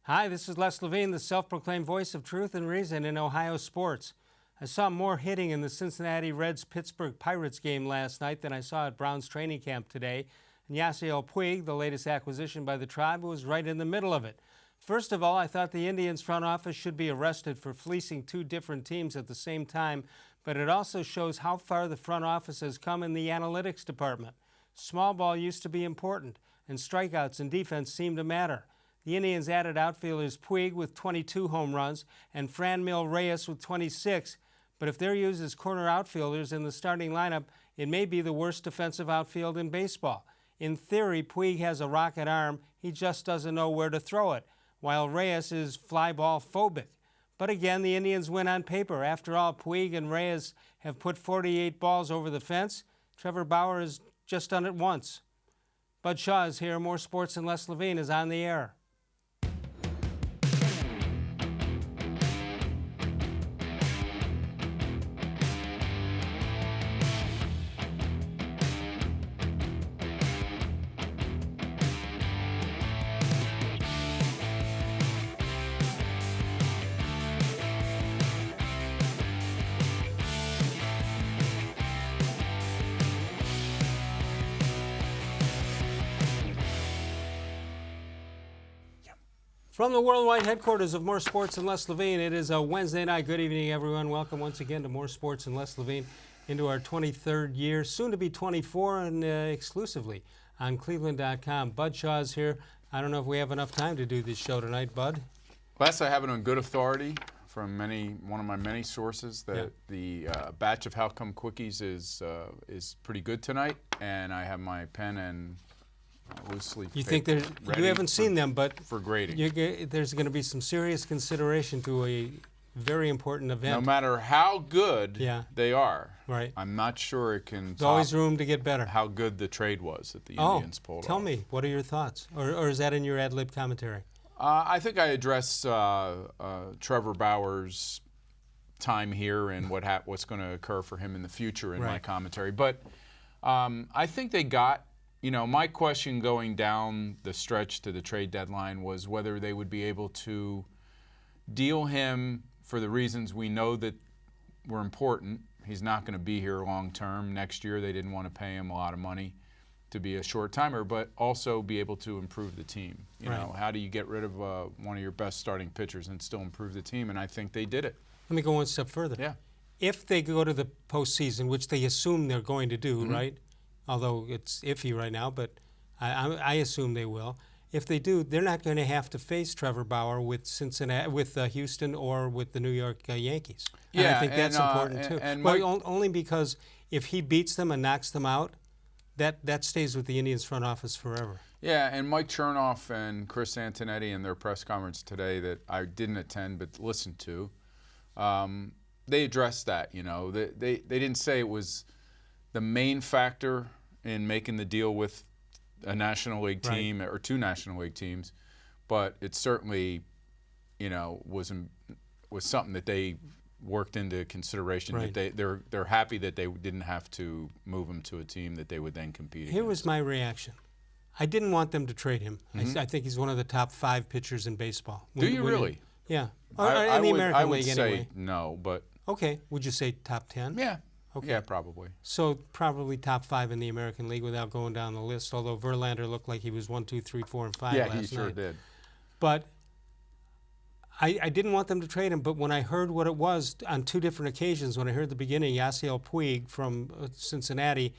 Hi, this is Les-Levine, the self-proclaimed voice of truth and reason in Ohio sports. I saw more hitting in the Cincinnati-Reds-Pittsburgh Pirates game last night than I saw at Browns training camp today. And Yasiel-Puig, the latest acquisition by the Tribe, was right in the middle of it. First of all, I thought the Indians front office should be arrested for fleecing two different teams at the same time, but it also shows how far the front office has come in the analytics department. Small ball used to be important, and strikeouts and defense seemed to matter. The Indians added outfielders Puig with 22 home runs and franmil-reyes with 26, but if they're used as corner outfielders in the starting lineup, it may be the worst defensive outfield in baseball. In theory, Puig has a rocket arm, he just doesn't know where to throw it, while Reyes is fly ball phobic. But again, the Indians win on paper. After all, Puig and Reyes have put 48 balls over the fence. Trevor Bauer has just done it once. Bud Shaw is here. More Sports and Les-Levine is on the air. From the worldwide headquarters of More Sports and Les-Levine, it is a Wednesday night. Good evening, everyone. Welcome once again to More Sports and Les-Levine into our 23rd year, soon to be 24, and exclusively on cleveland.com. Bud Shaw is here. I don't know if we have enough time to do this show tonight, Bud. Last, I have it on good authority from one of my many sources that the batch of How Come Quickies is pretty good tonight, and I have my pen and loosely. You think you haven't seen them, but for grading, there's going to be some serious consideration to a very important event. No matter how good they are, right? I'm not sure it can. There's always room to get better. How good the trade was that the Indians pulled off. Tell me, what are your thoughts, or is that in your ad lib commentary? I think I addressed Trevor Bauer's time here and what's going to occur for him in the future in my commentary, but I think they got. You know, my question going down the stretch to the trade deadline was whether they would be able to deal him for the reasons we know that were important. He's not going to be here long term. Next year, they didn't want to pay him a lot of money to be a short timer, but also be able to improve the team. You know, how do you get rid of one of your best starting pitchers and still improve the team? And I think they did it. Let me go one step further. Yeah. If they go to the postseason, which they assume they're going to do, right? Although it's iffy right now, but I assume they will. If they do, they're not going to have to face Trevor Bauer with Cincinnati, with Houston, or with the New York Yankees. And I think that's important too. Only because if he beats them and knocks them out, that stays with the Indians front office forever. Yeah, and Mike Chernoff and Chris Antonetti in their press conference today that I didn't attend but listened to, they addressed that. You know, they didn't say it was the main factor in making the deal with a National League team or two National League teams, but it certainly, you know, was something that they worked into consideration. That they're happy that they didn't have to move him to a team that they would then compete Here against. was my reaction. I didn't want them to trade him. I think he's one of the top 5 pitchers in baseball. Do you really? Yeah. I the would, American I would League say anyway. no, but okay. Would you say top 10? yeah. Okay. Yeah, probably. So probably top 5 in the American League without going down the list, although Verlander looked like he was 1, 2, 3, 4, and 5 last night. Yeah, he sure did. But I didn't want them to trade him, but when I heard what it was on 2 different occasions, when I heard the beginning, Yasiel-Puig from Cincinnati,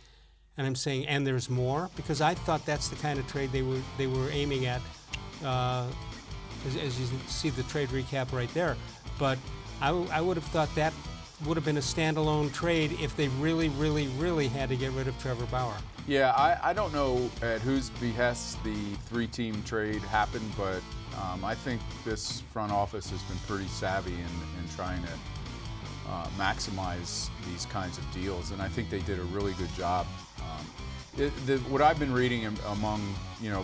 and I'm saying, and there's more, because I thought that's the kind of trade they were aiming at, as you see the trade recap right there. But I would have thought that would have been a standalone trade if they really, really, really had to get rid of Trevor Bauer. Yeah, I don't know at whose behest the 3-team trade happened, but I think this front office has been pretty savvy in trying to maximize these kinds of deals, and I think they did a really good job. What I've been reading among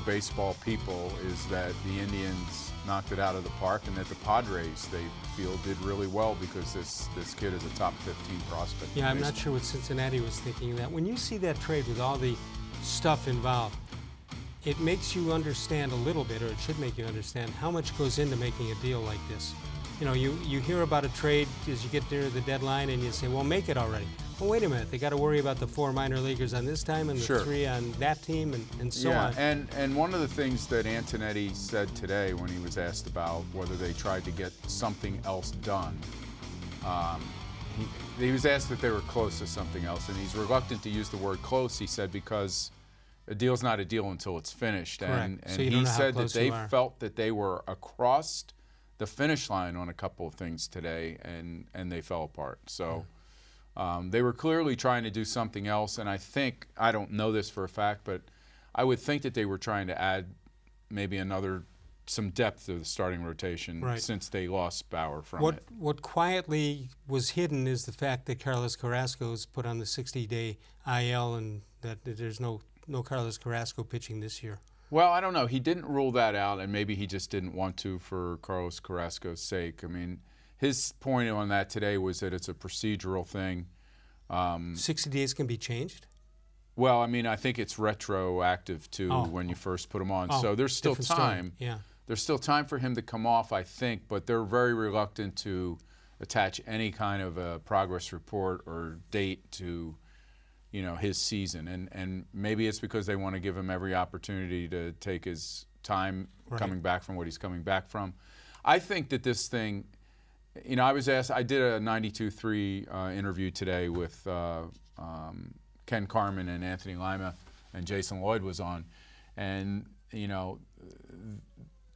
baseball people is that the Indians knocked it out of the park, and that the Padres, they feel, did really well because this kid is a top 15 prospect. Yeah, I'm not sure what Cincinnati was thinking of that. When you see that trade with all the stuff involved, it makes you understand a little bit, or it should make you understand, how much goes into making a deal like this. You know, you hear about a trade as you get near the deadline and you say, well, make it already. Well, wait a minute, they got to worry about the 4 minor leaguers on this time and the 3 on that team and so on. And one of the things that Antonetti said today when he was asked about whether they tried to get something else done, he was asked if they were close to something else, and he's reluctant to use the word close, he said, because a deal's not a deal until it's finished. And so he said that they felt that they were across the finish line on a couple of things today, and they fell apart. So they were clearly trying to do something else, and I don't know this for a fact, but I would think that they were trying to add maybe some depth to the starting rotation since they lost Bauer from it. What quietly was hidden is the fact that Carlos-Carrasco is put on the 60-day IL and that there's no Carlos-Carrasco pitching this year. Well, I don't know. He didn't rule that out, and maybe he just didn't want to for Carlos-Carrasco's sake. I mean, his point on that today was that it's a procedural thing. 60 days can be changed? Well, I mean, I think it's retroactive to when you first put him on. So there's still time. Yeah. There's still time for him to come off, I think, but they're very reluctant to attach any kind of a progress report or date to, his season. And maybe it's because they want to give him every opportunity to take his time coming back from what he's coming back from. I think that this thing, I was asked, I did a 92.3 interview today with Ken Carmen and Anthony Lima, and Jason Lloyd was on. And,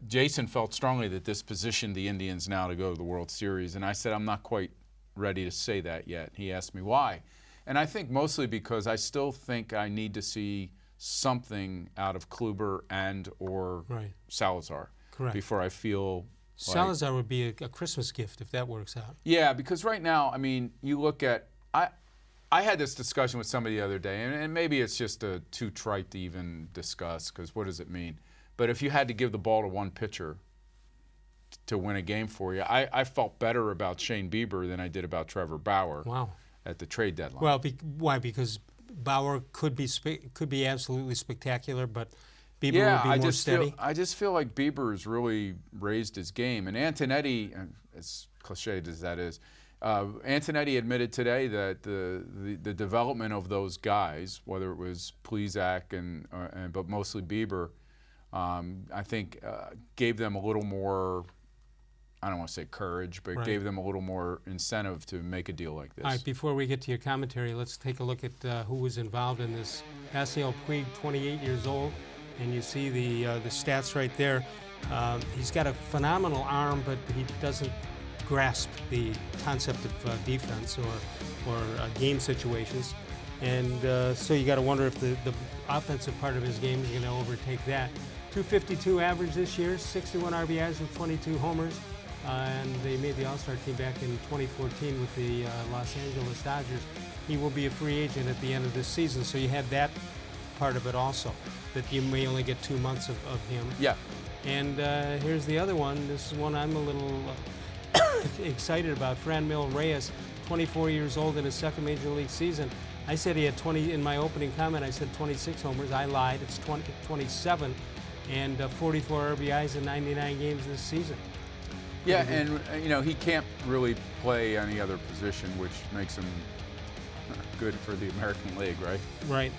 Jason felt strongly that this positioned the Indians now to go to the World Series. And I said, I'm not quite ready to say that yet. He asked me why. And I think mostly because I still think I need to see something out of Kluber and or Salazar before I feel Salazar would be a Christmas gift if that works out. Yeah, because right now, I mean, you look at I had this discussion with somebody the other day, and maybe it's just too trite to even discuss, because what does it mean? But if you had to give the ball to one pitcher to win a game for you, I felt better about Shane-Bieber than I did about Trevor Bauer at the trade deadline. Well, why? Because Bauer could be absolutely spectacular, but Bieber would be more steady. I just feel like Bieber has really raised his game. And Antonetti, as cliched as that is, Antonetti admitted today that the development of those guys, whether it was Plesac but mostly Bieber, I think gave them a little more, I don't want to say courage, but gave them a little more incentive to make a deal like this. All right, before we get to your commentary, let's take a look at who was involved in this. Yasiel-Puig, 28 years old, and you see the stats right there. He's got a phenomenal arm, but he doesn't grasp the concept of defense or game situations. And so you got to wonder if the offensive part of his game is going to overtake that. 252 average this year, 61 RBIs with 22 homers. And they made the All-Star team back in 2014 with the Los Angeles Dodgers. He will be a free agent at the end of this season, so you have that part of it also, that you may only get 2 months of him. Yeah. And here's the other one. This is one I'm a little excited about. Franmil-Reyes, 24 years old in his second Major League season. I said he had 20, in my opening comment, I said 26 homers. I lied, it's 27, and 44 RBIs in 99 games this season. Yeah, and he can't really play any other position, which makes him good for the American League, right? Right.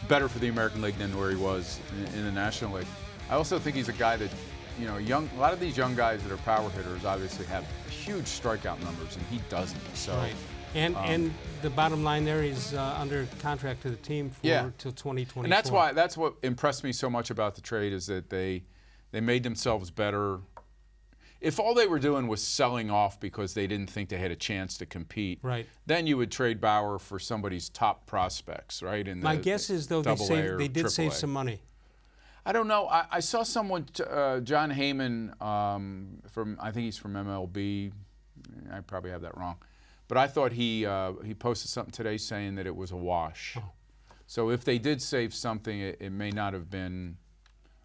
Better for the American League than where he was in the National League. I also think he's a guy that, a lot of these young guys that are power hitters obviously have huge strikeout numbers, and he doesn't. So. Right. And the bottom line there, he's under contract to the team till 2024. And that's what impressed me so much about the trade, is that they made themselves better. If all they were doing was selling off because they didn't think they had a chance to compete, then you would trade Bauer for somebody's top prospects, right? My guess is, though, they did save some money. I don't know. I saw someone, John Heyman, I think he's from MLB. I probably have that wrong. But I thought he posted something today saying that it was a wash. Oh. So if they did save something, it may not have been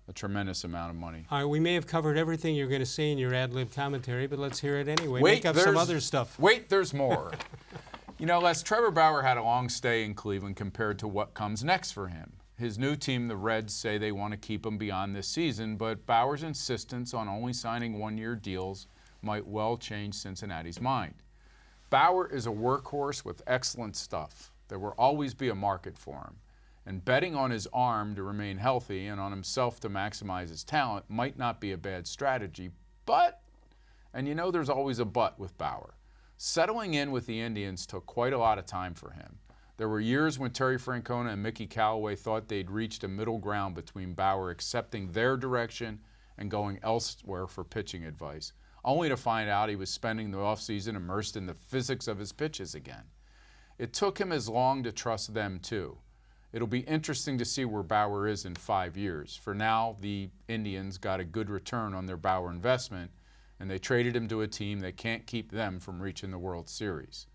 a tremendous amount of money. All right, we may have covered everything you're going to say in your ad-lib commentary, but let's hear it anyway. Make up some other stuff. Wait, there's more. Les, Trevor Bauer had a long stay in Cleveland compared to what comes next for him. His new team, the Reds, say they want to keep him beyond this season, but Bauer's insistence on only signing one-year deals might well change Cincinnati's mind. Bauer is a workhorse with excellent stuff. There will always be a market for him. And betting on his arm to remain healthy and on himself to maximize his talent might not be a bad strategy, but, and you know there's always a but with Bauer, settling in with the Indians took quite a lot of time for him. There were years when Terry Francona and Mickey Callaway thought they'd reached a middle ground between Bauer accepting their direction and going elsewhere for pitching advice, only to find out he was spending the offseason immersed in the physics of his pitches again. It took him as long to trust them, too. It'll be interesting to see where Bauer is in 5 years. For now, the Indians got a good return on their Bauer investment, and they traded him to a team that can't keep them from reaching the World Series.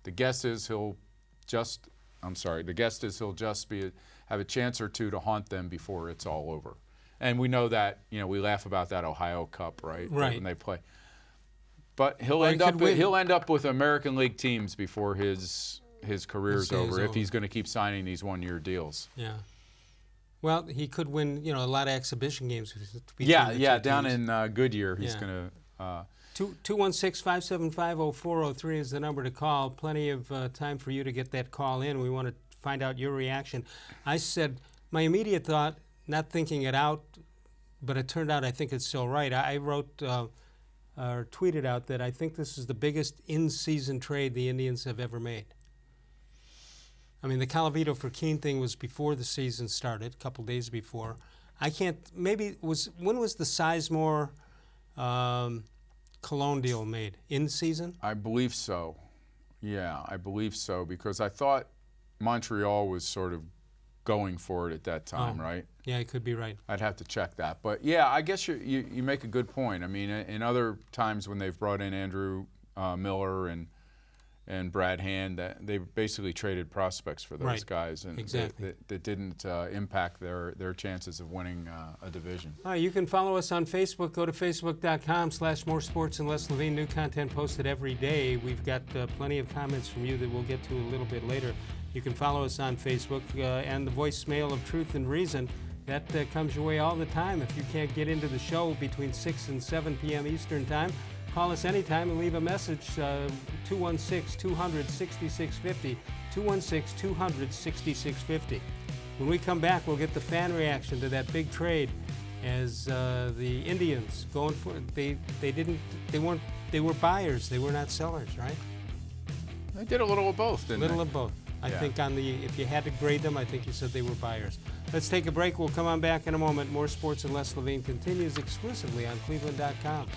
The guess is he'll just have a chance or two to haunt them before it's all over. And we know that, you know, we laugh about that Ohio Cup, right? Right. When they play. But he'll end up with American League teams before his career's over if he's going to keep signing these one-year deals. Yeah. Well, he could win, you know, a lot of exhibition games. Down in Goodyear, he's going to. 216-575-0403 is the number to call. Plenty of time for you to get that call in. We want to find out your reaction. I said my immediate thought, not thinking it out, but it turned out I think it's still right. I wrote or tweeted out that I think this is the biggest in-season trade the Indians have ever made. I mean, the Calavito for Keene thing was before the season started, a couple days before. When was the Sizemore Cologne deal made? In season? I believe so. Yeah, I believe so, because I thought Montreal was sort of going for it at that time, right? Yeah, it could be right. I'd have to check that. But yeah, I guess you make a good point. I mean, in other times when they've brought in Andrew Miller and Brad Hand, they basically traded prospects for those guys, and exactly. that didn't impact their chances of winning a division. You can follow us on Facebook. Go to facebook.com/more-sports-and-les-levine. New content posted every day. We've got plenty of comments from you that we'll get to a little bit later. You can follow us on Facebook and the voicemail of Truth and Reason. That comes your way all the time. If you can't get into the show between 6 and 7 p.m. Eastern Time, call us anytime and leave a message, 216-200-6650, 216-200-6650. When we come back, we'll get the fan reaction to that big trade as the Indians going for they were buyers, they were not sellers, right? They did a little of both, didn't they? A little of both. I think if you had to grade them, I think you said they were buyers. Let's take a break. We'll come on back in a moment. More Sports and Les Levine continues exclusively on cleveland.com.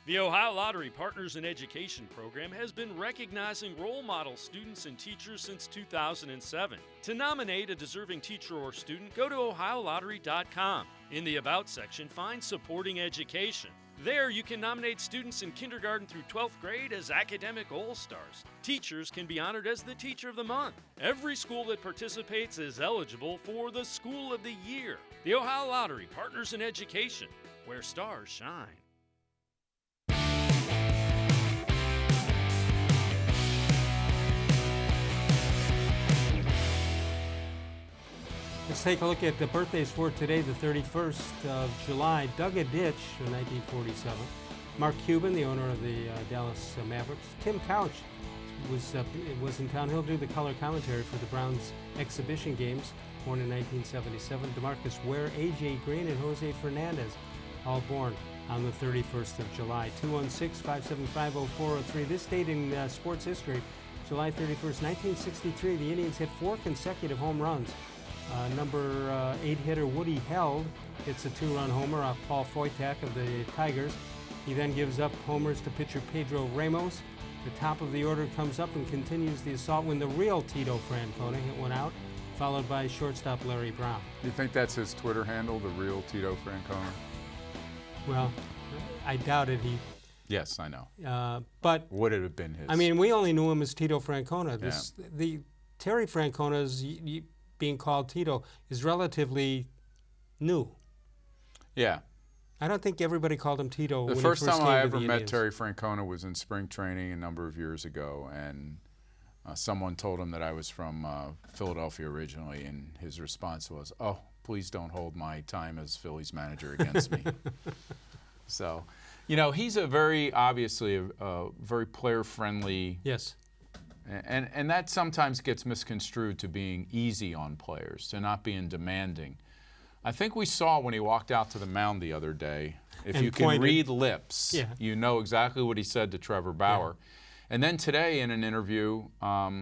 The Ohio Lottery Partners in Education program has been recognizing role model students and teachers since 2007. To nominate a deserving teacher or student, go to ohiolottery.com. In the About section, find Supporting Education. There, you can nominate students in kindergarten through 12th grade as academic all-stars. Teachers can be honored as the Teacher of the Month. Every school that participates is eligible for the School of the Year. The Ohio Lottery Partners in Education, where stars shine. Let's take a look at the birthdays for today, the 31st of July. Doug Adich, in 1947. Mark Cuban, the owner of the Dallas Mavericks. Tim Couch, his was in town. He'll do the color commentary for the Browns exhibition games. Born in 1977, DeMarcus Ware, A.J. Green, and Jose Fernandez, all born on the 31st of July. 216-575-0403. This date in sports history, July 31st, 1963, the Indians hit 4 consecutive home runs. Number 8 hitter Woody Held hits a 2-run homer off Paul Foytak of the Tigers. He then gives up homers to pitcher Pedro Ramos. The top of the order comes up and continues the assault when the real Tito Francona hit one out, followed by shortstop Larry Brown. You think that's his Twitter handle, the real Tito Francona? Well, I doubt it. Yes, I know. But would it have been his? I mean, we only knew him as Tito Francona. The Terry Francona's being called Tito is relatively new. Yeah. I don't think everybody called him Tito. The first time I ever met Terry Francona was in spring training a number of years ago, and someone told him that I was from Philadelphia originally, and his response was, "Oh, please don't hold my time as Phillies manager against me." So, you know, he's obviously a very player-friendly. Yes. And that sometimes gets misconstrued to being easy on players, to not being demanding. I think we saw when he walked out to the mound the other day, if you can read lips, you know exactly what he said to Trevor Bauer. Yeah. And then today in an interview, I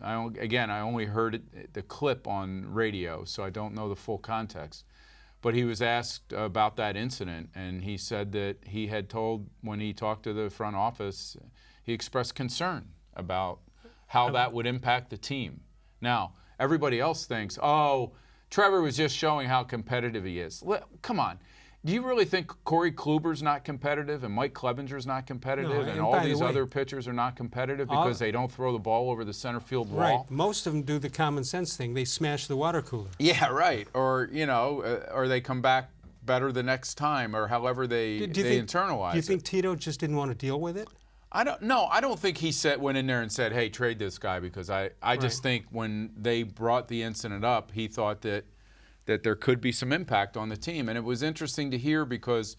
only heard the clip on radio, so I don't know the full context. But he was asked about that incident, and he said that he had told, when he talked to the front office, he expressed concern about how that would impact the team. Now, everybody else thinks, oh, Trevor was just showing how competitive he is. Come on. Do you really think Corey-Kluber's not competitive and Mike-Clevinger's not competitive and all these other pitchers are not competitive because they don't throw the ball over the center field wall? Right. Most of them do the common sense thing. They smash the water cooler. Yeah, right. Or, you know, or they come back better the next time, or however they internalize it. Do you think Tito just didn't want to deal with it? I don't think he went in there and said, hey, trade this guy, because I just think when they brought the incident up, he thought that there could be some impact on the team. And it was interesting to hear, because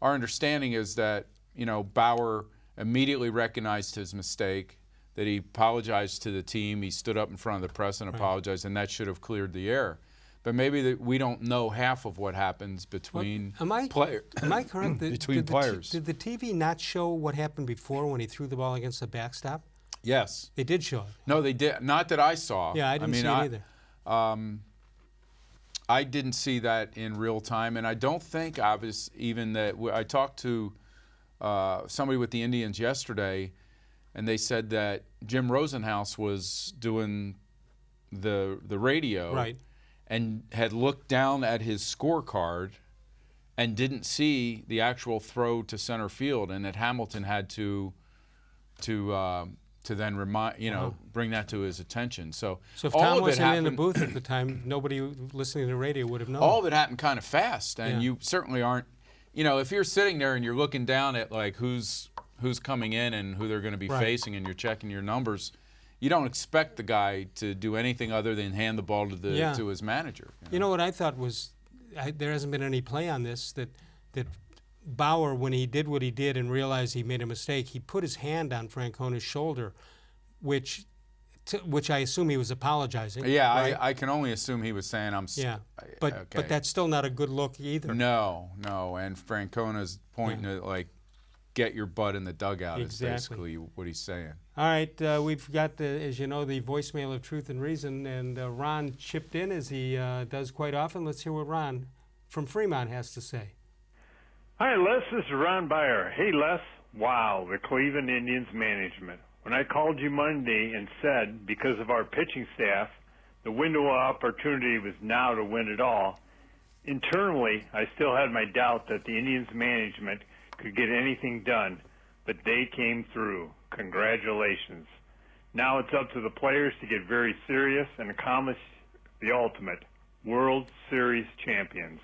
our understanding is that, you know, Bauer immediately recognized his mistake, that he apologized to the team, he stood up in front of the press and apologized, and that should have cleared the air. But maybe we don't know half of what happens between players. Am I correct? Between players. Did the TV not show what happened before when he threw the ball against the backstop? Yes. They did show it. No, they did. Not that I saw. Yeah, I didn't see it either. I didn't see that in real time, and I don't think even that. I talked to somebody with the Indians yesterday, and they said that Jim Rosenhaus was doing the radio, right, and had looked down at his scorecard and didn't see the actual throw to center field, and that Hamilton had to then bring that to his attention. So if Tom wasn't in the booth at the time, nobody listening to the radio would have known. All of it happened kind of fast, and you certainly aren't. You know, if you're sitting there and you're looking down at like who's coming in and who they're going to be facing, and you're checking your numbers, you don't expect the guy to do anything other than hand the ball to his manager. You know what I thought was, there hasn't been any play on this, that Bauer, when he did what he did and realized he made a mistake, he put his hand on Francona's shoulder, which I assume he was apologizing. Yeah, right? I can only assume he was saying but that's still not a good look either. No, and Francona's pointing to get your butt in the dugout is basically what he's saying. All right, we've got, as you know, the voicemail of Truth and Reason, and Ron chipped in, as he does quite often. Let's hear what Ron from Fremont has to say. Hi, Les. This is Ron Bauer. Hey, Les. Wow, the Cleveland Indians management. When I called you Monday and said, because of our pitching staff, the window of opportunity was now to win it all, internally, I still had my doubt that the Indians management could get anything done, but they came through. Congratulations. Now it's up to the players to get very serious and accomplish the ultimate, World Series champions.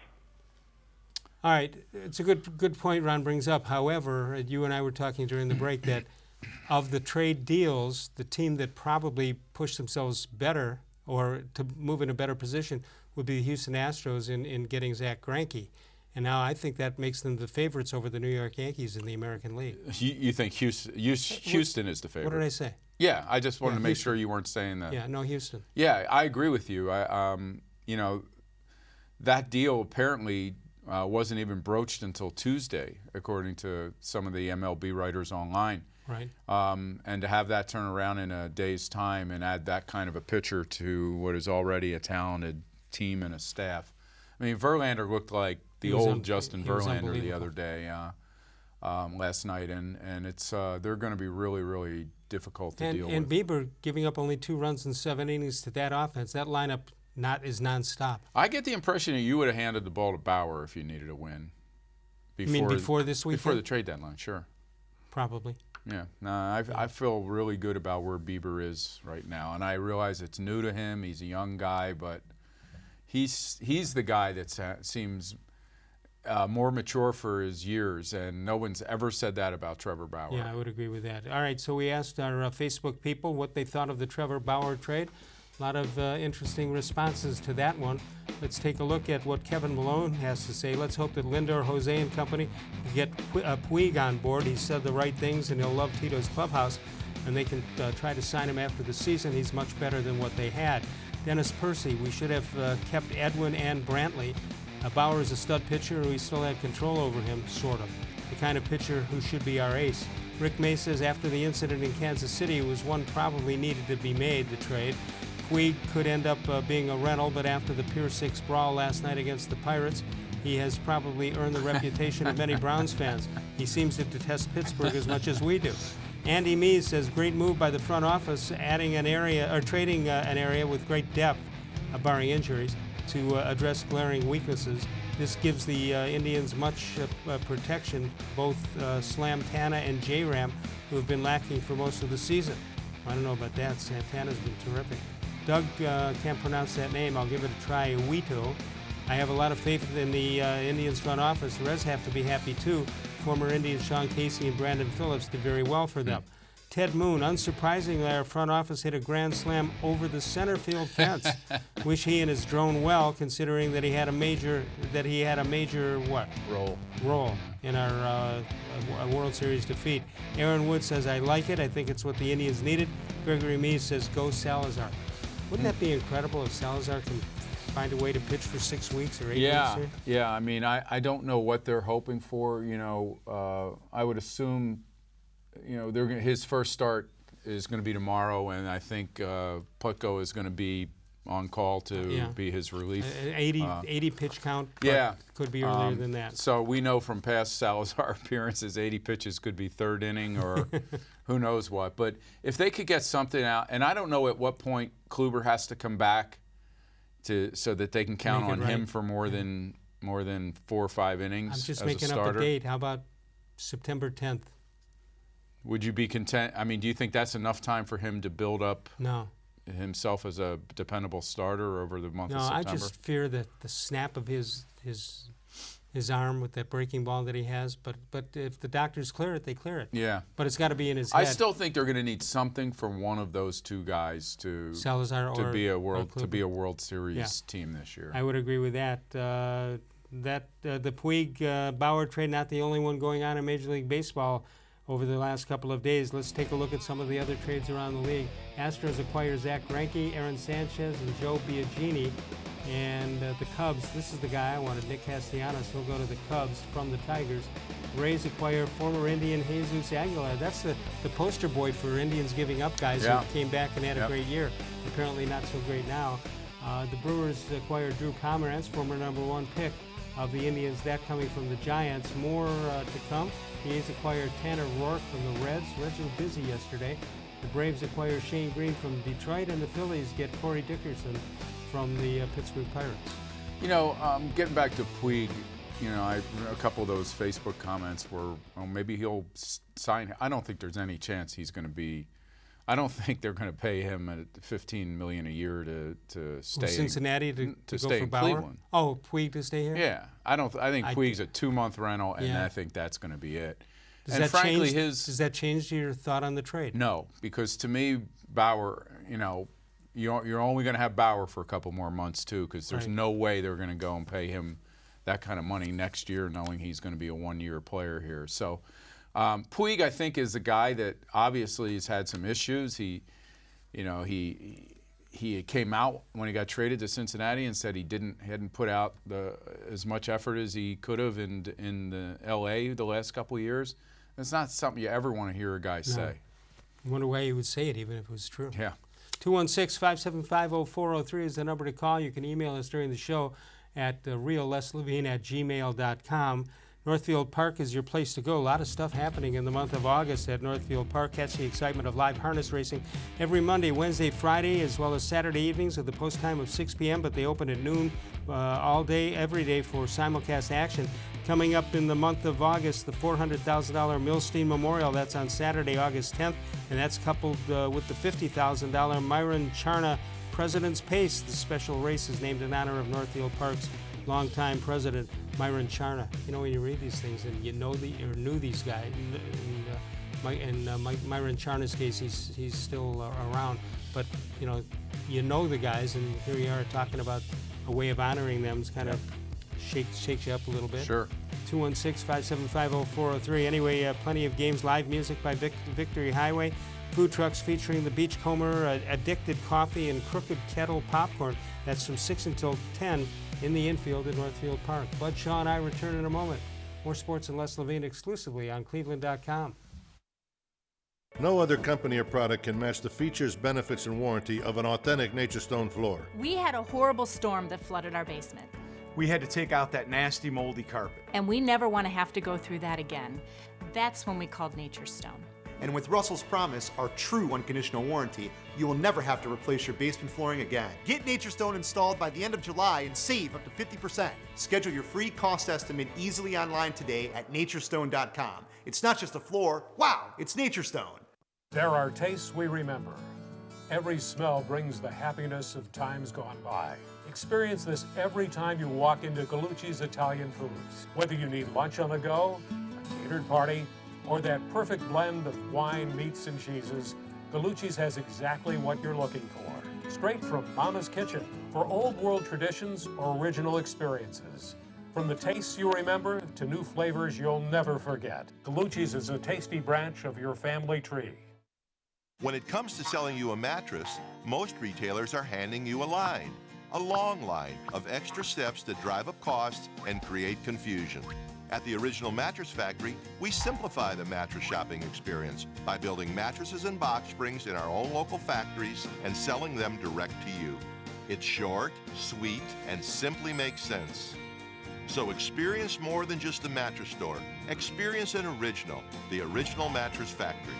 All right, it's a good point Ron brings up. However, you and I were talking during the break that of the trade deals, the team that probably pushed themselves better or to move in a better position would be the Houston Astros in getting Zach Greinke. And now I think that makes them the favorites over the New York Yankees in the American League. You think Houston is the favorite? What did I say? Yeah, I just wanted to make Houston. sure you weren't saying that. Yeah, no, Houston. Yeah, I agree with you. You know, that deal apparently wasn't even broached until Tuesday, according to some of the MLB writers online. Right. And to have that turn around in a day's time and add that kind of a pitcher to what is already a talented team and a staff. I mean, Verlander looked like the old Justin Verlander the other day, last night, and it's they're going to be really, really difficult to deal with. And Bieber giving up only 2 runs in 7 innings to that offense. That lineup is nonstop. I get the impression that you would have handed the ball to Bauer if you needed a win. You mean before this weekend? Before the trade deadline, sure. Probably. Yeah, no, I feel really good about where Bieber is right now, and I realize it's new to him. He's a young guy, but he's the guy that seems more mature for his years, and no one's ever said that about Trevor Bauer. Yeah, I would agree with that. All right, so we asked our Facebook people what they thought of the Trevor Bauer trade. A lot of interesting responses to that one. Let's take a look at what Kevin Malone has to say. Let's hope that Lindor, Jose, and company get Puig on board. He said the right things, and he'll love Tito's clubhouse, and they can try to sign him after the season. He's much better than what they had. Dennis Percy, we should have kept Edwin and Brantley. Bauer is a stud pitcher, we still had control over him, sort of. The kind of pitcher who should be our ace. Rick May says after the incident in Kansas City, it was one probably needed to be made, the trade. Puig could end up being a rental, but after the Pier 6 brawl last night against the Pirates, he has probably earned the reputation of many Browns fans. He seems to detest Pittsburgh as much as we do. Andy Mees says, great move by the front office, adding an area or trading an area with great depth, barring injuries, to address glaring weaknesses. This gives the Indians much protection, both Slam Tana and J-Ram, who have been lacking for most of the season. I don't know about that. Santana's been terrific. Doug can't pronounce that name. I'll give it a try. Uito. I have a lot of faith in the Indians front office. The Reds have to be happy too. Former Indians Sean Casey and Brandon Phillips did very well for them. Ted Moon, unsurprisingly, our front office hit a grand slam over the center field fence. Wish he and his drone well, considering that he had a major what? Role in our World Series defeat. Aaron Wood says, I like it. I think it's what the Indians needed. Gregory Mees says, go Salazar. Wouldn't that be incredible if Salazar can find a way to pitch for 6 weeks or 8 weeks? Here? Yeah. I mean, I don't know what they're hoping for. You know, I would assume, you know, his first start is going to be tomorrow, and I think Putko is going to be on call to be his relief. 80 pitch count. Could be earlier than that. So we know from past Salazar appearances, 80 pitches could be third inning or who knows what. But if they could get something out, and I don't know at what point Kluber has to come back so that they can count on him for more than 4 or 5 innings. I'm just as making a starter. up a date. How about September 10th? Would you be content? I mean, do you think that's enough time for him to build up himself as a dependable starter over the month of September? No, I just fear that the snap of his arm with that breaking ball that he has. But if the doctors clear it, they clear it. Yeah. But it's got to be in his head. I still think they're going to need something from one of those two guys to be a World Series team this year. I would agree with that. The Puig Bauer trade, not the only one going on in Major League Baseball over the last couple of days. Let's take a look at some of the other trades around the league. Astros acquire Zach Greinke, Aaron Sanchez, and Joe Biagini. And the Cubs, this is the guy I wanted, Nick Castellanos. He'll go to the Cubs from the Tigers. Rays acquire former Indian Jesus Aguilar. That's the poster boy for Indians giving up guys who came back and had a great year. Apparently not so great now. The Brewers acquire Drew Pomeranz, former #1 pick of the Indians. That coming from the Giants. More to come. The A's acquired Tanner Rourke from the Reds. Reds were busy yesterday. The Braves acquire Shane Green from Detroit, and the Phillies get Corey Dickerson from the Pittsburgh Pirates. You know, getting back to Puig, you know, a couple of those Facebook comments were, well, maybe he'll sign. I don't think there's any chance he's going to be. I don't think they're going to pay him at $15 million a year to stay. Cincinnati to go stay for in Bauer? Cleveland. Oh, Puig to stay here? Yeah, I think Puig's a 2-month rental, and I think that's going to be it. Does that change your thought on the trade? No, because to me, Bauer, you know, you're only going to have Bauer for a couple more months too, because there's no way they're going to go and pay him that kind of money next year, knowing he's going to be a 1-year player here. So Puig, I think, is a guy that obviously has had some issues. He came out when he got traded to Cincinnati and said he hadn't put out as much effort as he could have in the L.A. the last couple of years. It's not something you ever want to hear a guy say. I wonder why he would say it, even if it was true. Yeah. 216-575-0403 is the number to call. You can email us during the show at real-les-levine@gmail.com. Northfield Park is your place to go. A lot of stuff happening in the month of August at Northfield Park. Catch the excitement of live harness racing every Monday, Wednesday, Friday, as well as Saturday evenings with the post time of 6 p.m., but they open at noon all day, every day for simulcast action. Coming up in the month of August, the $400,000 Milstein Memorial. That's on Saturday, August 10th, and that's coupled with the $50,000 Myron Charna President's Pace. The special race is named in honor of Northfield Park's longtime president, Myron Charna. You know, when you read these things and you know knew these guys, in Myron Charna's case, he's still around, but you know the guys, and here you are talking about a way of honoring them. It's kind of shakes you up a little bit. Sure. 216-575-0403. Anyway, plenty of games, live music by Victory Highway, food trucks featuring the Beachcomber, Addicted Coffee, and Crooked Kettle Popcorn. That's from 6 until 10 in the infield at Northfield Park. Bud Shaw and I return in a moment. More sports and Les-Levine exclusively on cleveland.com. No other company or product can match the features, benefits, and warranty of an authentic Nature Stone floor. We had a horrible storm that flooded our basement. We had to take out that nasty moldy carpet. And we never want to have to go through that again. That's when we called Nature Stone. And with Russell's Promise, our true unconditional warranty, you will never have to replace your basement flooring again. Get Nature Stone installed by the end of July and save up to 50%. Schedule your free cost estimate easily online today at naturestone.com. It's not just a floor, wow, it's Nature Stone. There are tastes we remember. Every smell brings the happiness of times gone by. Experience this every time you walk into Gallucci's Italian Foods. Whether you need lunch on the go, a catered party, or that perfect blend of wine, meats, and cheeses, Gallucci's has exactly what you're looking for. Straight from Mama's Kitchen for old world traditions or original experiences. From the tastes you remember to new flavors you'll never forget. Gallucci's is a tasty branch of your family tree. When it comes to selling you a mattress, most retailers are handing you a long line of extra steps that drive up costs and create confusion. At the Original Mattress Factory, we simplify the mattress shopping experience by building mattresses and box springs in our own local factories and selling them direct to you. It's short, sweet, and simply makes sense. So experience more than just the mattress store. Experience an original, the Original Mattress Factory.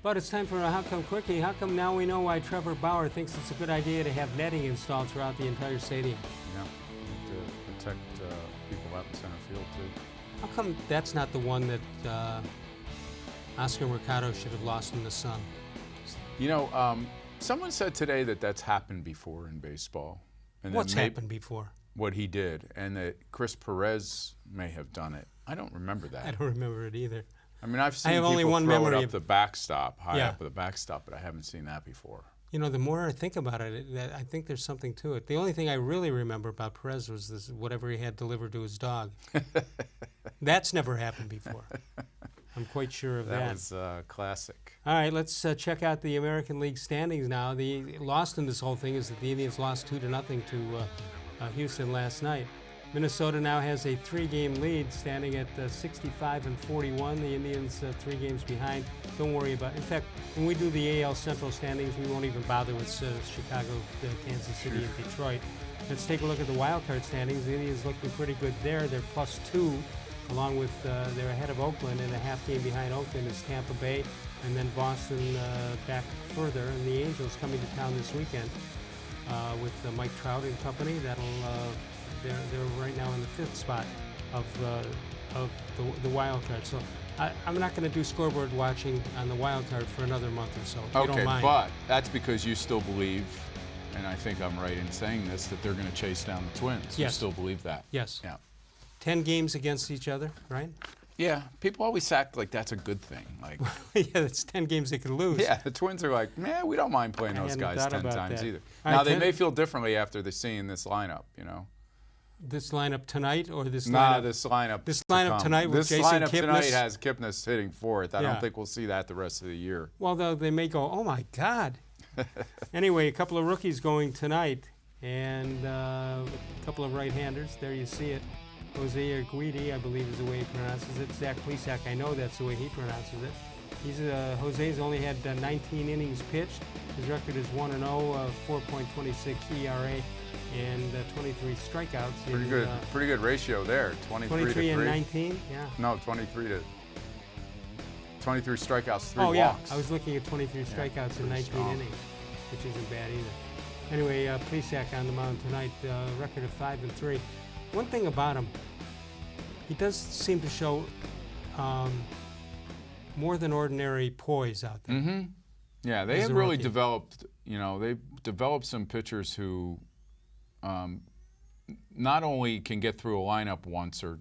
But it's time for a How Come Quickie. How come now we know why Trevor Bauer thinks it's a good idea to have netting installed throughout the entire stadium? Yeah, to protect people out in center field, too. How come that's not the one that Oscar Mercado should have lost in the sun? You know, someone said today that that's happened before in baseball. And What's happened before? What he did, and that Chris Perez may have done it. I don't remember that. I don't remember it either. I mean, I've seen have people only one throw memory it up of the backstop, high Yeah. up the backstop, but I haven't seen that before. You know, the more I think about it, I think there's something to it. The only thing I really remember about Perez was this, whatever he had delivered to his dog. That's never happened before. I'm quite sure of that. That was classic. All right, let's check out the American League standings now. The lost in this whole thing is that the Indians lost 2-0 to Houston last night. Minnesota now has a 3-game lead, standing at 65-41. The Indians 3 games behind. Don't worry about it. In fact, when we do the AL Central standings, we won't even bother with Chicago, Kansas City, and Detroit. Let's take a look at the wild card standings. The Indians looking pretty good there. They're +2, along with they're ahead of Oakland, and a half game behind Oakland is Tampa Bay, and then Boston back further. And the Angels coming to town this weekend with Mike Trout and company. They're right now in the 5th spot of the wild card. So I'm not going to do scoreboard watching on the wild card for another month or so. If you don't mind. But that's because you still believe, and I think I'm right in saying this, that they're going to chase down the Twins. Yes. You still believe that? Yes. Yeah. 10 games against each other, right? Yeah, people always act like that's a good thing. Like, yeah, it's 10 games they could lose. yeah, the Twins are like, man, we don't mind playing those guys 10 times either. Now, they may feel differently after they're seeing this lineup, you know. This lineup tonight or this lineup? Nah, this lineup. This lineup tonight with Jason Kipnis. This lineup tonight has Kipnis hitting fourth. I don't think we'll see that the rest of the year. Well, though, they may go, oh, my God. Anyway, a couple of rookies going tonight and a couple of right-handers. There you see it. Jose Arguidi, I believe is the way he pronounces it. Zach Plesac, I know that's the way he pronounces it. Jose's only had 19 innings pitched. His record is 1-0, 4.26 ERA, and 23 strikeouts. Pretty good ratio there. 23 and 19, yeah. No, 23 strikeouts, 3 walks. Oh yeah, I was looking at 23 strikeouts in 19 innings, which isn't bad either. Anyway, Plesac on the mound tonight, record of 5-3. One thing about him, he does seem to show more than ordinary poise out there. Mm-hmm. Yeah, they have really developed, you know, they've developed some pitchers who not only can get through a lineup once or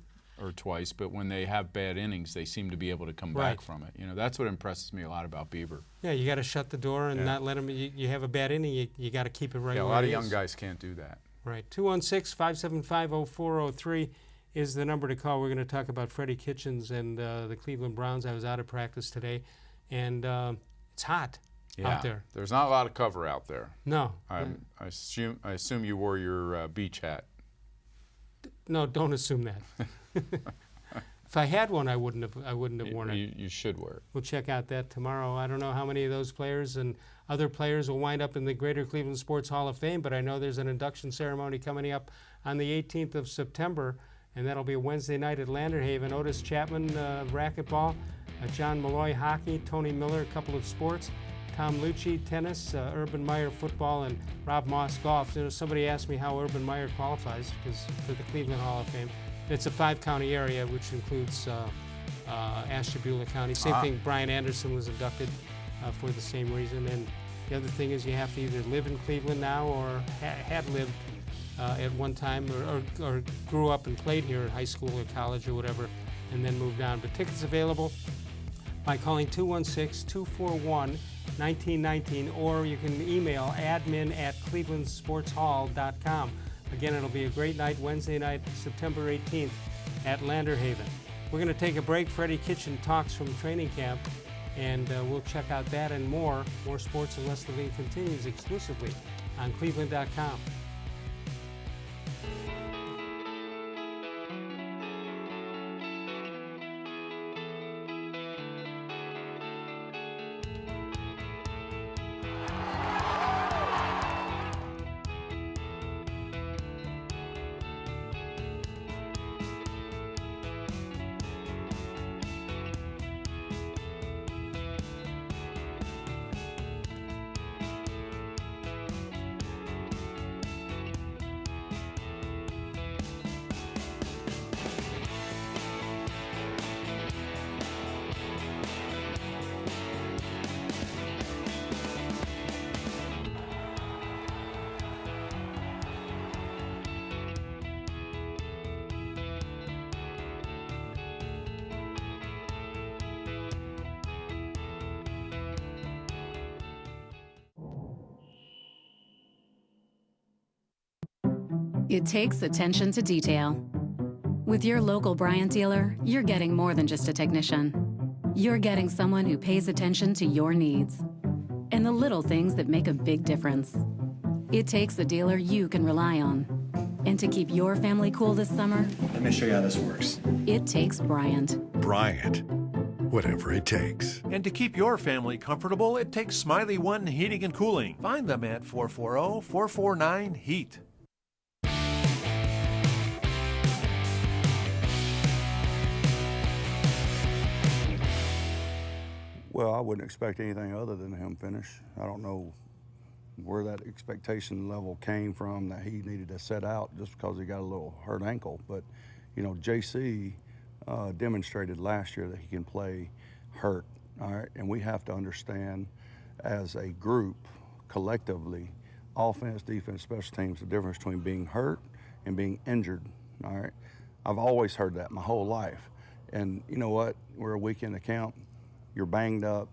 twice, but when they have bad innings, they seem to be able to come back from it. You know, that's what impresses me a lot about Bieber. Yeah, you got to shut the door and not let him. You have a bad inning, you got to keep it right. Yeah, where a lot of it young is. guys can't do that. Right. 216-575-0403 is the number to call. We're going to talk about Freddie-Kitchens and the Cleveland Browns. I was out of practice today, and it's hot out there. There's not a lot of cover out there. No. I assume you wore your beach hat. No, don't assume that. If I had one, I wouldn't have worn it. You should wear it. We'll check out that tomorrow. I don't know how many of those players and other players will wind up in the Greater Cleveland Sports Hall of Fame, but I know there's an induction ceremony coming up on the 18th of September, and that'll be a Wednesday night at Landerhaven. Otis Chapman, racquetball, John Malloy, hockey, Tony Miller, a couple of sports, Tom Lucci, tennis, Urban Meyer, football, and Rob Moss, golf. You know, somebody asked me how Urban Meyer qualifies for the Cleveland Hall of Fame. It's a 5-county area, which includes Ashtabula County. Same thing, Brian Anderson was inducted for the same reason. And the other thing is you have to either live in Cleveland now or had lived at one time or grew up and played here at high school or college or whatever and then moved on. But tickets available by calling 216-241-1919 or you can email admin@clevelandsportshall.com. Again, it'll be a great night, Wednesday night, September 18th at Landerhaven. We're going to take a break. Freddie-Kitchens talks from training camp, and we'll check out that and more. More Sports and Les-levine continues exclusively on cleveland.com. It takes attention to detail. With your local Bryant dealer, you're getting more than just a technician. You're getting someone who pays attention to your needs and the little things that make a big difference. It takes a dealer you can rely on. And to keep your family cool this summer, let me show you how this works. It takes Bryant. Bryant, whatever it takes. And to keep your family comfortable, it takes Smiley One Heating and Cooling. Find them at 440-449-HEAT. Well, I wouldn't expect anything other than him finish. I don't know where that expectation level came from that he needed to set out just because he got a little hurt ankle. But, you know, JC demonstrated last year that he can play hurt, all right? And we have to understand as a group, collectively, offense, defense, special teams, the difference between being hurt and being injured, all right? I've always heard that my whole life. And you know what? We're a week into camp. You're banged up.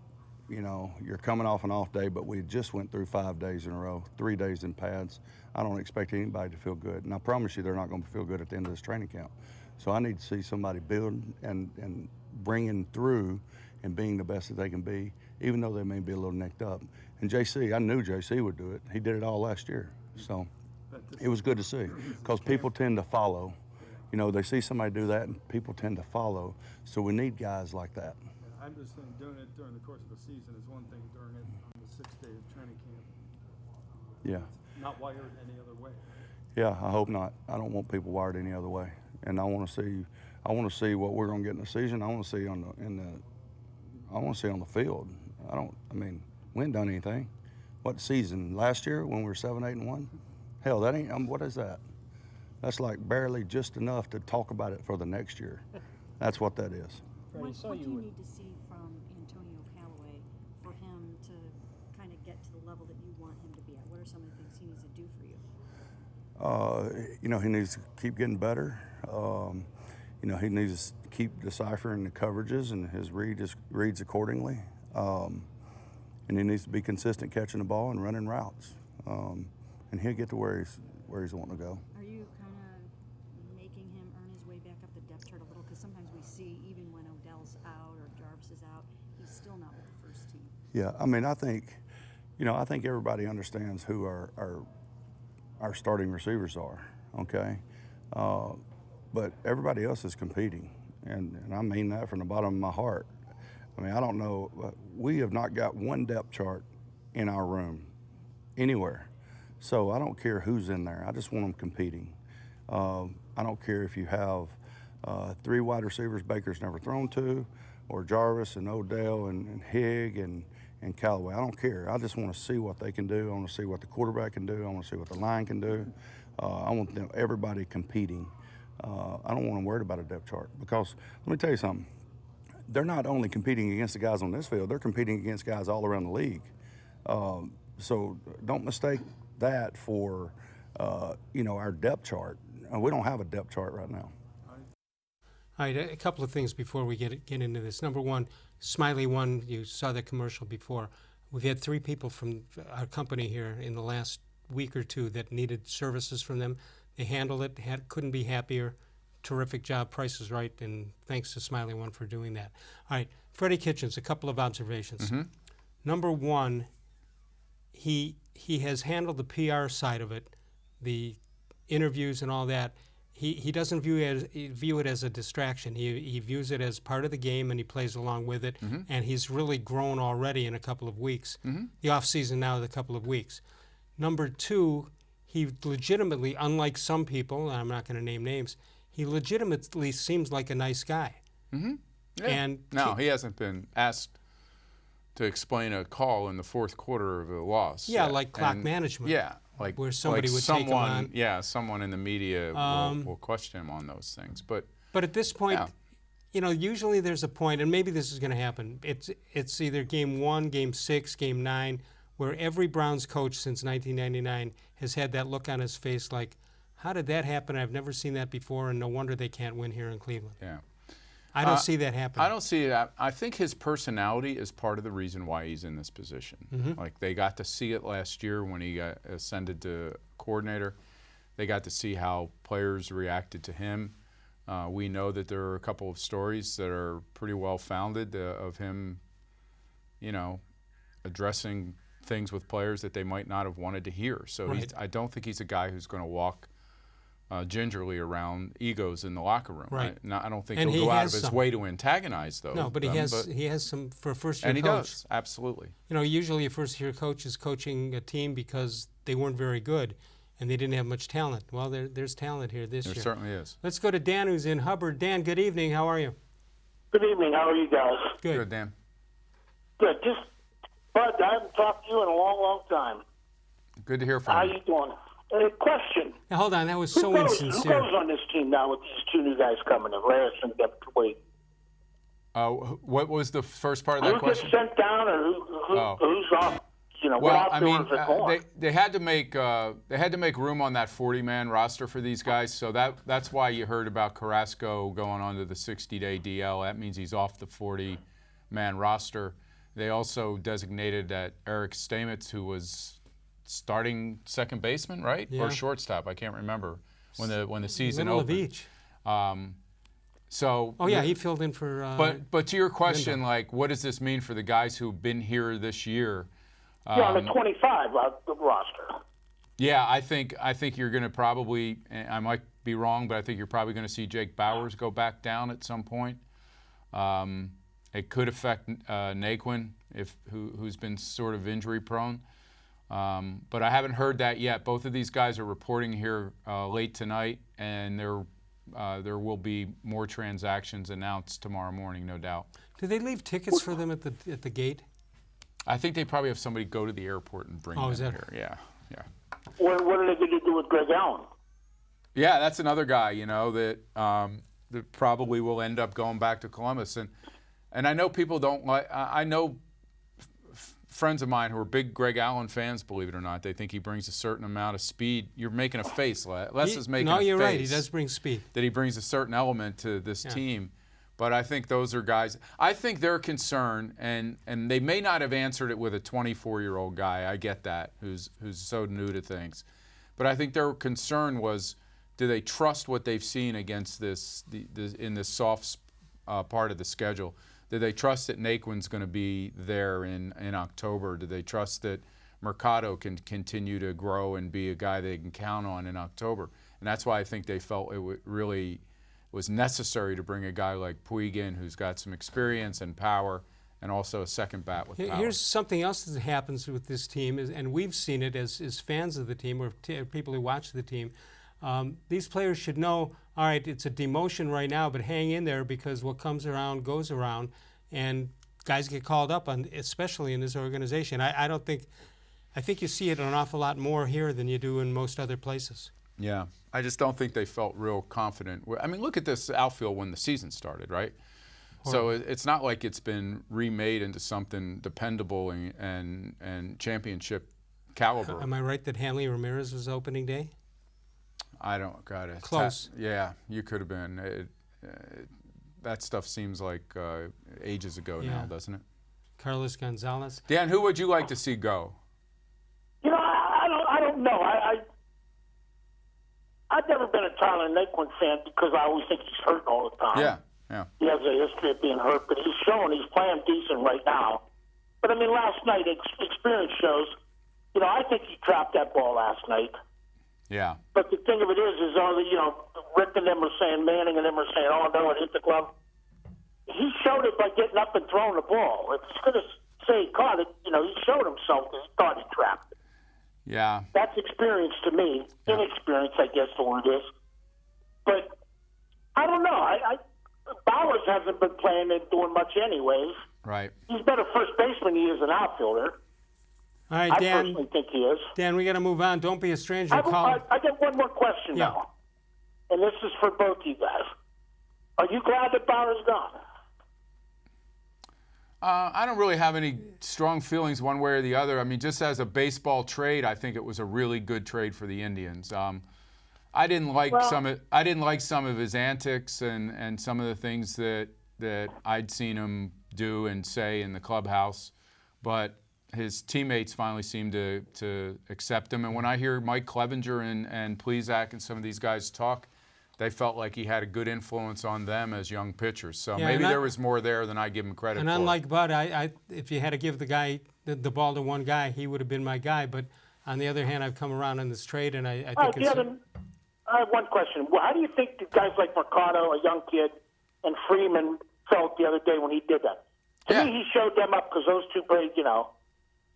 You know, you're coming off an off day, but we just went through 5 days in a row, 3 days in pads. I don't expect anybody to feel good. And I promise you they're not going to feel good at the end of this training camp. So I need to see somebody build and bringing through and being the best that they can be, even though they may be a little nicked up. And JC, I knew JC would do it. He did it all last year. So it was good to see, because people tend to follow. You know, they see somebody do that and people tend to follow. So we need guys like that. I'm just saying, doing it during the course of the season is one thing. During it on the 6th day of training camp, Yeah. not wired any other way. Yeah, I hope not. I don't want people wired any other way. And I want to see what we're going to get in the season. I want to see on the field. I mean, we ain't done anything. What season? Last year when we were 7-8-1? Hell, that ain't. What is that? That's like barely just enough to talk about it for the next year. That's what that is. What do you need to see from Antonio Callaway for him to kind of get to the level that you want him to be at? What are some of the things he needs to do for you? You know, he needs to keep getting better. You know, he needs to keep deciphering the coverages and his reads accordingly. And he needs to be consistent catching the ball and running routes. And he'll get to where he's wanting to go. Are you kind of making him earn his way back up the depth chart a little? Because sometimes we see, even when Odell's out or Jarvis is out, he's still not with the first team. Yeah, I mean, I think everybody understands who our starting receivers are, okay? But everybody else is competing, and I mean that from the bottom of my heart. I mean, I don't know. We have not got one depth chart in our room anywhere. So I don't care who's in there. I just want them competing. I don't care if you have 3 wide receivers Baker's never thrown to, or Jarvis and Odell and Higg and Callaway. I don't care. I just want to see what they can do. I want to see what the quarterback can do. I want to see what the line can do. I want everybody competing. I don't want them worried about a depth chart, because let me tell you something. They're not only competing against the guys on this field, they're competing against guys all around the league. So don't mistake that for, our depth chart. We don't have a depth chart right now. All right, a couple of things before we get into this. Number one, Smiley One, you saw the commercial before. We've had 3 people from our company here in the last week or 2 that needed services from them. They handled it, couldn't be happier. Terrific job, price is right, and thanks to Smiley One for doing that. All right, Freddie-Kitchens, a couple of observations. Mm-hmm. Number one, he has handled the PR side of it, the interviews and all that. He doesn't view it as a distraction. He views it as part of the game, and he plays along with it. Mm-hmm. And he's really grown already in a couple of weeks. Mm-hmm. The off season now is a couple of weeks. Number two, he legitimately, unlike some people, and I'm not going to name names, he legitimately seems like a nice guy. Mm-hmm. Yeah. And no, he hasn't been asked to explain a call in the 4th quarter of a loss. Yeah, like clock management. Yeah. Like where somebody like would someone, take him on. Yeah, someone in the media will question him on those things. But at this point, yeah. Usually there's a point, and maybe this is going to happen. It's either game 1, game 6, game 9, where every Browns coach since 1999 has had that look on his face like, how did that happen? I've never seen that before, and no wonder they can't win here in Cleveland. Yeah. I don't see that happening. I don't see that. I think his personality is part of the reason why he's in this position. Mm-hmm. Like, they got to see it last year when he got ascended to coordinator. They got to see how players reacted to him. We know that there are a couple of stories that are pretty well founded of him, addressing things with players that they might not have wanted to hear. So right. I don't think he's a guy who's going to walk gingerly around egos in the locker room. Right. I don't think and he'll he go out of has his way to antagonize those. No, but he has some for a first-year coach. And he coach. does, absolutely. Usually a first-year coach is coaching a team because they weren't very good and they didn't have much talent. Well, there's talent here this year. There certainly is. Let's go to Dan, who's in Hubbard. Dan, good evening. How are you? Good evening. How are you guys? Good. Good, Dan. Good. Bud, I haven't talked to you in a long, long time. Good to hear from How you. you doing? Question. Now, hold on. That was so Who insincere. goes on this team now with these 2 new guys coming in, Reyes and Wade? What was the first part of that Who question? gets sent down, or who's off? we're Well, not doing it going. they had to make room on that 40-man roster for these guys. So that's why you heard about Carrasco going on to the 60-day DL. That means he's off the 40-man roster. They also designated that Eric Stamets, who was starting second baseman, right, or shortstop. I can't remember when the season Middle opened. of each. So. Oh yeah, he filled in for. But to your question, like, what does this mean for the guys who've been here this year? On the 25 the roster. Yeah, I think you're going to probably. I might be wrong, but I think you're probably going to see Jake Bowers go back down at some point. It could affect Naquin, who's been sort of injury prone. But I haven't heard that yet. Both of these guys are reporting here late tonight, and there will be more transactions announced tomorrow morning, no doubt. Do they leave tickets for them at the gate? I think they probably have somebody go to the airport and bring them here. Yeah. What are they going to do with Greg Allen? Yeah, that's another guy, that probably will end up going back to Columbus. And I know people don't like. I know friends of mine who are big Greg Allen fans, believe it or not. They think he brings a certain amount of speed. You're making a face. Les is making a face. No, you're right. He does bring speed. That he brings a certain element to this team. But I think those are guys. I think their concern, and they may not have answered it with a 24-year-old guy. I get that, who's so new to things. But I think their concern was, do they trust what they've seen against in this soft part of the schedule? Do they trust that Naquin's going to be there in October? Do they trust that Mercado can continue to grow and be a guy they can count on in October? And that's why I think they felt it really was necessary to bring a guy like Puig in, who's got some experience and power, and also a second bat with power. Here's something else that happens with this team, and we've seen it as fans of the team or people who watch the team. These players should know, all right, it's a demotion right now, but hang in there because what comes around goes around, and guys get called up, especially in this organization. I think you see it an awful lot more here than you do in most other places. Yeah, I just don't think they felt real confident. I mean, look at this outfield when the season started, right? So it's not like it's been remade into something dependable and championship caliber. Am I right that Hanley Ramirez was opening day? I don't got it. Close. Yeah, you could have been. That stuff seems like ages ago now, doesn't it? Carlos Gonzalez. Dan, who would you like to see go? I don't know. I've never been a Tyler Naquin fan because I always think he's hurting all the time. Yeah. He has a history of being hurt, but he's showing he's playing decent right now. But, I mean, last night, experience shows, I think he trapped that ball last night. Yeah. But the thing of it is Rick and them are saying, Manning and them are saying, oh, no, it hit the glove. He showed it by getting up and throwing the ball. If he's going to say he caught it, he showed himself that he thought he trapped it. Yeah. That's experience to me. Inexperience, I guess, the word is. But I don't know. Bowers hasn't been playing and doing much anyways. Right. He's better first baseman than he is an outfielder. All right, I Dan. personally think he is. Dan, we got to move on. Don't be a stranger. I got one more question now, and this is for both you guys. Are you glad that Bauer's gone? I don't really have any strong feelings one way or the other. I mean, just as a baseball trade, I think it was a really good trade for the Indians. I didn't like some of his antics and some of the things that I'd seen him do and say in the clubhouse, but his teammates finally seemed to accept him. And when I hear Mike-Clevinger and Plesac and some of these guys talk, they felt like he had a good influence on them as young pitchers. So maybe there was more there than I give him credit for. And unlike Bud, if you had to give the guy the ball to one guy, he would have been my guy. But on the other hand, I've come around on this trade, and I think it's... I have one question. Well, how do you think the guys like Mercado, a young kid, and Freeman felt the other day when he did that? To me, he showed them up because those two played,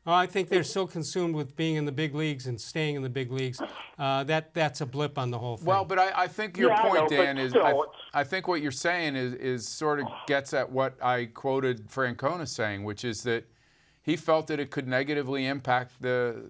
Oh, I think they're so consumed with being in the big leagues and staying in the big leagues. That's a blip on the whole thing. Well, but I think your point, Dan, is I think what you're saying is sort of gets at what I quoted Francona saying, which is that he felt that it could negatively impact the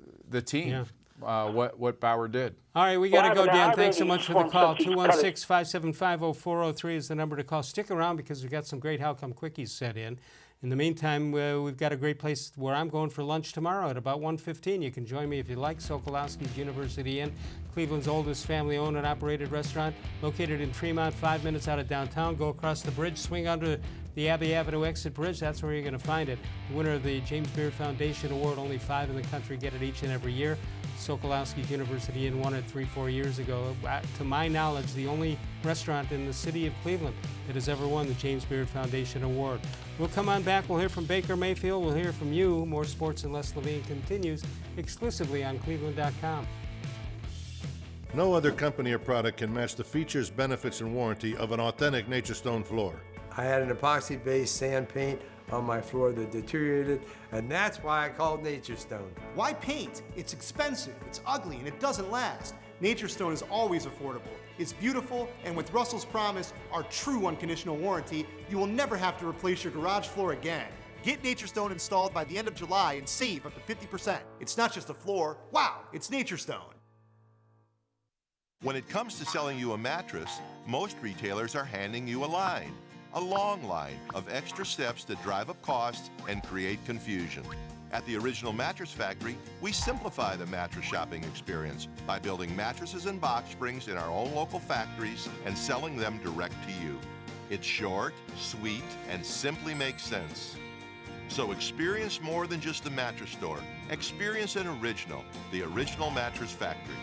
team, what Bauer did. All right, we got to go, Dan. Thanks so much for the call. 216-575-0403 is the number to call. Stick around because we've got some great How Come Quickies set in. In the meantime, we've got a great place where I'm going for lunch tomorrow at about 1:15. You can join me if you like. Sokolowski's University Inn, Cleveland's oldest family-owned and operated restaurant, located in Tremont, 5 minutes out of downtown. Go across the bridge, swing under the Abbey Avenue exit bridge. That's where you're going to find it. The winner of the James Beard Foundation Award, only 5 in the country get it each and every year. Sokolowski's University Inn won it 3-4 years ago. To my knowledge, the only restaurant in the city of Cleveland that has ever won the James Beard Foundation Award. We'll come on back. We'll hear from Baker-Mayfield. We'll hear from you. More Sports and Les-Levine continues exclusively on cleveland.com. No other company or product can match the features, benefits, and warranty of an authentic Nature Stone floor. I had an epoxy-based sand paint on my floor that deteriorated, and that's why I called Nature Stone. Why paint? It's expensive, it's ugly, and it doesn't last. Nature Stone is always affordable. It's beautiful, and with Russell's Promise, our true unconditional warranty, you will never have to replace your garage floor again. Get Nature Stone installed by the end of July and save up to 50%. It's not just a floor. Wow, it's Nature Stone. When it comes to selling you a mattress, most retailers are handing you a line. A long line of extra steps that drive up costs and create confusion. At the Original Mattress Factory, we simplify the mattress shopping experience by building mattresses and box springs in our own local factories and selling them direct to you. It's short, sweet, and simply makes sense. So experience more than just the mattress store. Experience an original, the Original Mattress Factory.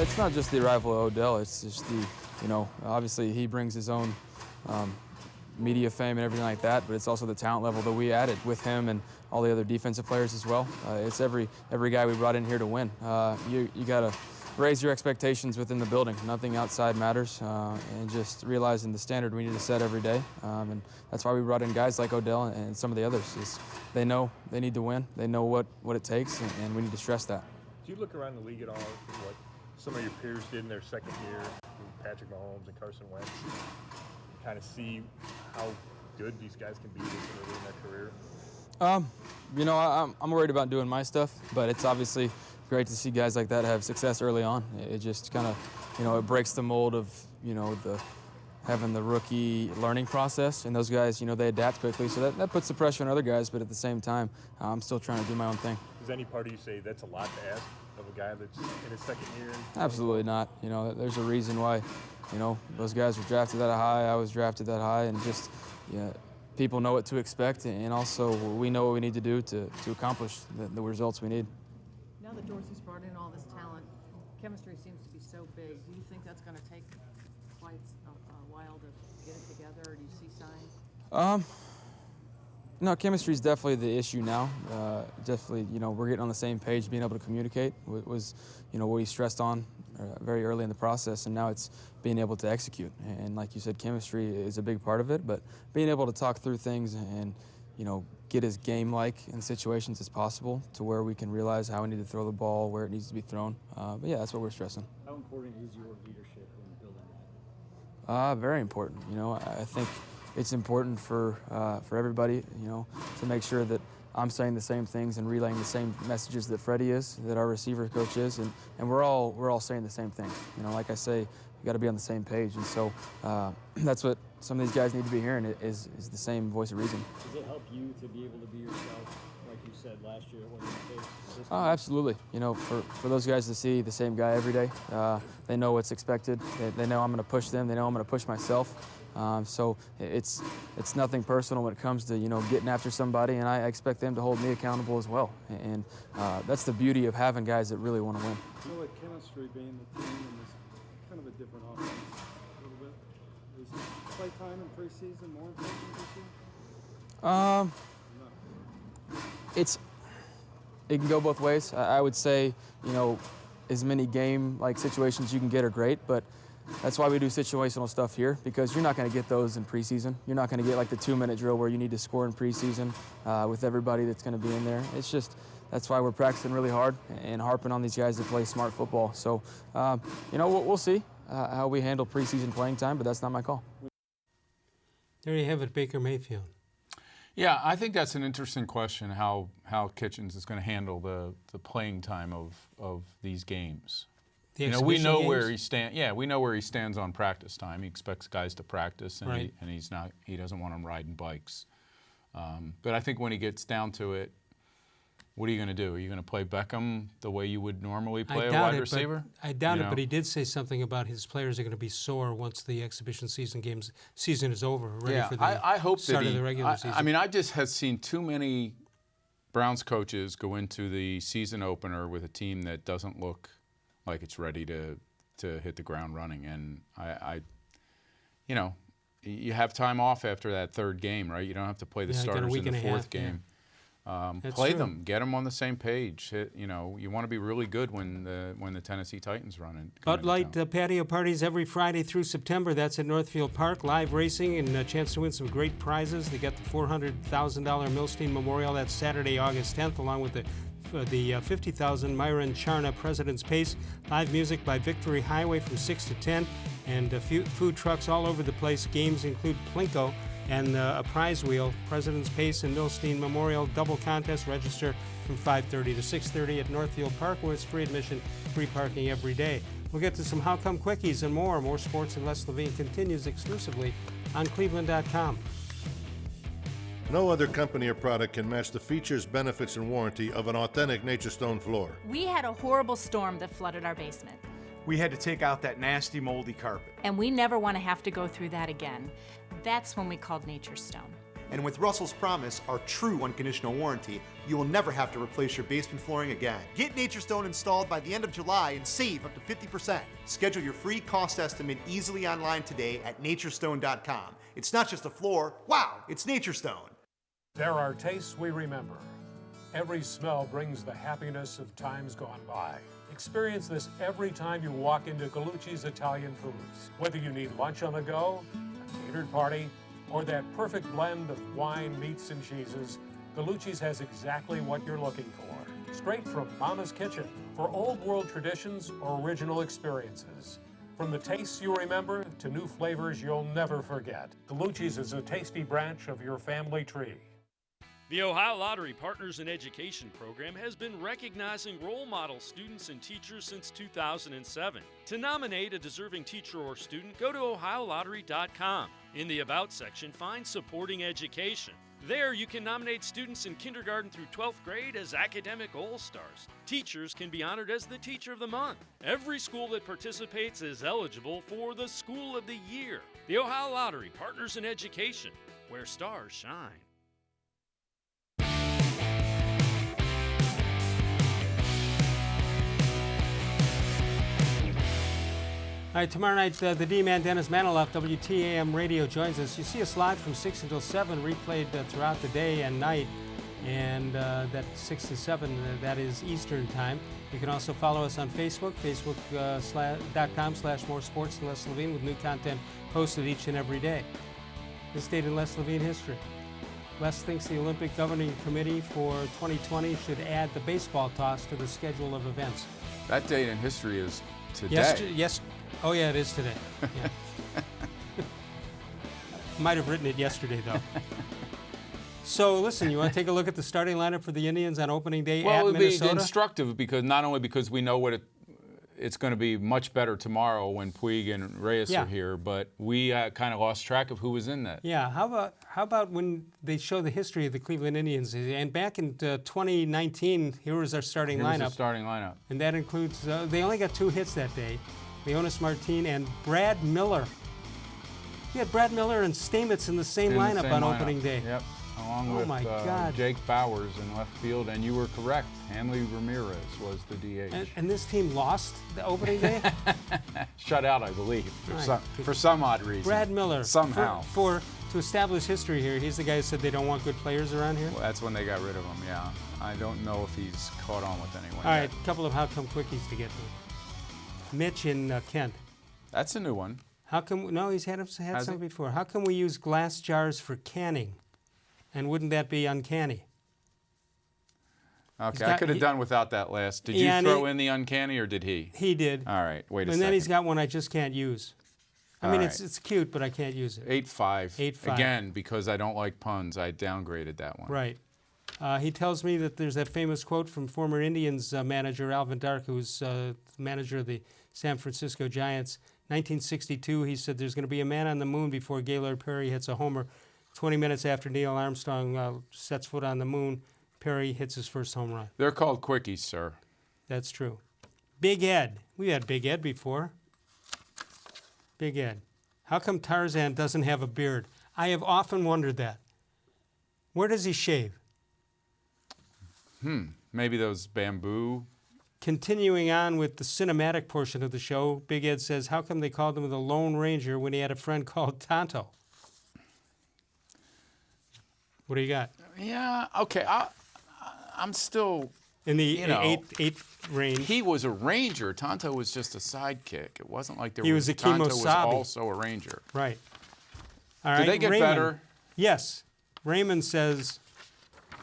It's not just the arrival of Odell, it's just the, obviously he brings his own media fame and everything like that, but it's also the talent level that we added with him and all the other defensive players as well. It's every guy we brought in here to win. You got to raise your expectations within the building. Nothing outside matters, and just realizing the standard we need to set every day. And that's why we brought in guys like Odell and some of the others. They know they need to win. They know what it takes, and we need to stress that. Do you look around the league at all at what some of your peers did in their second year, Patrick Mahomes and Carson Wentz, and kind of see how good these guys can be early in their career? I'm worried about doing my stuff, but it's obviously great to see guys like that have success early on. It just kind of, it breaks the mold of, having the rookie learning process, and those guys, they adapt quickly, so that puts the pressure on other guys, but at the same time, I'm still trying to do my own thing. Does any part of you say that's a lot to ask of a guy that's in his second year? Absolutely not. There's a reason why, those guys were drafted that high, I was drafted that high, and just, people know what to expect, and also we know what we need to do to accomplish the results we need. Now that Dorsey's brought in all this talent, chemistry seems to be so big. Do you think that's going to take quite a while to get it together, or do you see signs? No, chemistry is definitely the issue now. Definitely, we're getting on the same page. Being able to communicate was, what we stressed on very early in the process, and now it's being able to execute. And like you said, chemistry is a big part of it, but being able to talk through things and, get as game-like in situations as possible to where we can realize how we need to throw the ball, where it needs to be thrown. But yeah, that's what we're stressing. How important is your leadership in building that? Very important. I think it's important for everybody, to make sure that I'm saying the same things and relaying the same messages that Freddie is, that our receiver coach is, and we're all saying the same thing. Like I say, we got to be on the same page, and so that's what some of these guys need to be hearing is the same voice of reason. Does it help you to be able to be yourself, like you said last year? Oh, absolutely. For those guys to see the same guy every day, they know what's expected. They know I'm going to push them. They know I'm going to push myself. So it's nothing personal when it comes to getting after somebody, and I expect them to hold me accountable as well. And that's the beauty of having guys that really want to win. Like chemistry being the team and this kind of a different offense a little bit. Is play time in preseason more important this year? It can go both ways. I would say as many game-like situations you can get are great, but that's why we do situational stuff here, because you're not going to get those in preseason. You're not going to get like the 2-minute drill where you need to score in preseason with everybody that's going to be in there. It's just, that's why we're practicing really hard and harping on these guys to play smart football. So, you know, we'll see how we handle preseason playing time, but that's not my call. There you have it, Baker-Mayfield. Yeah, I think that's an interesting question, how Kitchens is going to handle the playing time of these games. The you know, we know games? where he stands. Yeah, we know where he stands on practice time. He expects guys to practice, and, right. he doesn't want them riding bikes. But I think when he gets down to it, what are you going to do? Are you going to play Beckham the way you would normally play a wide receiver? I doubt it, but he did say something about his players are going to be sore once the exhibition season is over, ready for the I hope start that of the regular season. I mean, I just have seen too many Browns coaches go into the season opener with a team that doesn't look like it's ready to hit the ground running. And you know, you have time off after that third game, right? You don't have to play the starters in the fourth game. Play them, get them on the same page. You know, you want to be really good when the Tennessee Titans run it. Bud Light patio parties every Friday through September. That's at Northfield Park. Live racing and a chance to win some great prizes. They got the $400,000 Milstein Memorial. That's Saturday, August 10th, along with the $50,000 Myron Charna President's Pace. Live music by Victory Highway from 6 to 10, and food trucks all over the place. Games include Plinko and a prize wheel, President's Pace and Milstein Memorial double contest. Register from 5:30 to 6:30 at Northfield Park, where it's free admission, free parking every day. We'll get to some How Come Quickies and more. More Sports and Les-Levine continues exclusively on cleveland.com. No other company or product can match the features, benefits, and warranty of an authentic Nature Stone floor. We had a horrible storm that flooded our basement. We had to take out that nasty moldy carpet. And we never want to have to go through that again. That's when we called Nature Stone. And with Russell's Promise, our true unconditional warranty, you will never have to replace your basement flooring again. Get Nature Stone installed by the end of July and save up to 50%. Schedule your free cost estimate easily online today at naturestone.com. It's not just a floor, wow, it's Nature Stone. There are tastes we remember. Every smell brings the happiness of times gone by. Experience this every time you walk into Gallucci's Italian Foods. Whether you need lunch on the go, a catered party, or that perfect blend of wine, meats, and cheeses, Gallucci's has exactly what you're looking for. Straight from Mama's Kitchen for old world traditions or original experiences. From the tastes you remember to new flavors you'll never forget, Gallucci's is a tasty branch of your family tree. The Ohio Lottery Partners in Education program has been recognizing role model students and teachers since 2007. To nominate a deserving teacher or student, go to ohiolottery.com. In the About section, find Supporting Education. There, you can nominate students in kindergarten through 12th grade as academic all-stars. Teachers can be honored as the Teacher of the Month. Every school that participates is eligible for the School of the Year. The Ohio Lottery Partners in Education, where stars shine. All right, tomorrow night, the D-Man Dennis Maniloff, WTAM Radio, joins us. You see us live from 6 until 7, replayed throughout the day and night. And that 6 to 7, that is Eastern Time. You can also follow us on Facebook, facebook.com/more-sports-and-les-levine, with new content posted each and every day. This date in Les-Levine history. Les thinks the Olympic Governing Committee for 2020 should add the baseball toss to the schedule of events. That date in history is today. Yes. Oh, yeah, it is today. Yeah. Might have written it yesterday, though. So, listen, you want to take a look at the starting lineup for the Indians on opening day at Minnesota? Well, it would be instructive, because not only because we know what it's going to be much better tomorrow when Puig and Reyes are here, but we kind of lost track of who was in that. Yeah, how about when they show the history of the Cleveland Indians? And back in 2019, here was our starting lineup. And that includes, they only got 2 hits that day. Leonis Martin and Brad Miller. You had Brad Miller and Stamets in the same lineup on opening day. Yep, along with Jake Bowers in left field, and you were correct. Hanley Ramirez was the DH. And this team lost the opening day? Shut out, I believe, for some odd reason. Brad Miller. Somehow. For To establish history here, he's the guy who said they don't want good players around here. Well, that's when they got rid of him, yeah. I don't know if he's caught on with anyone All yet. right, a couple of how come quickies to get to. Mitch in Kent. That's a new one. How come, no, he's had some before. How come we use glass jars for canning? And wouldn't that be uncanny? Okay, I could have done without that last. Did you throw in the uncanny or did he? He did. All right, wait a second. And then he's got one I just can't use. I mean, it's cute, but I can't use it. 8-5. 8-5. Again, because I don't like puns, I downgraded that one. Right. He tells me that there's that famous quote from former Indians manager Alvin Dark, who's manager of the San Francisco Giants. 1962, he said there's going to be a man on the moon before Gaylord Perry hits a homer. 20 minutes after Neil Armstrong sets foot on the moon, Perry hits his first home run. They're called quickies, sir. That's true. Big Ed. We had Big Ed before. Big Ed. How come Tarzan doesn't have a beard? I have often wondered that. Where does he shave? Maybe those bamboo. Continuing on with the cinematic portion of the show, Big Ed says, how come they called him the Lone Ranger when he had a friend called Tonto? What do you got? Yeah, okay. I'm still in the eight range. He was a ranger. Tonto was just a sidekick. It wasn't like he was a Tonto Kimosabe. was also a ranger. Right. All right. Did they get Raymond. better? Yes. Raymond says,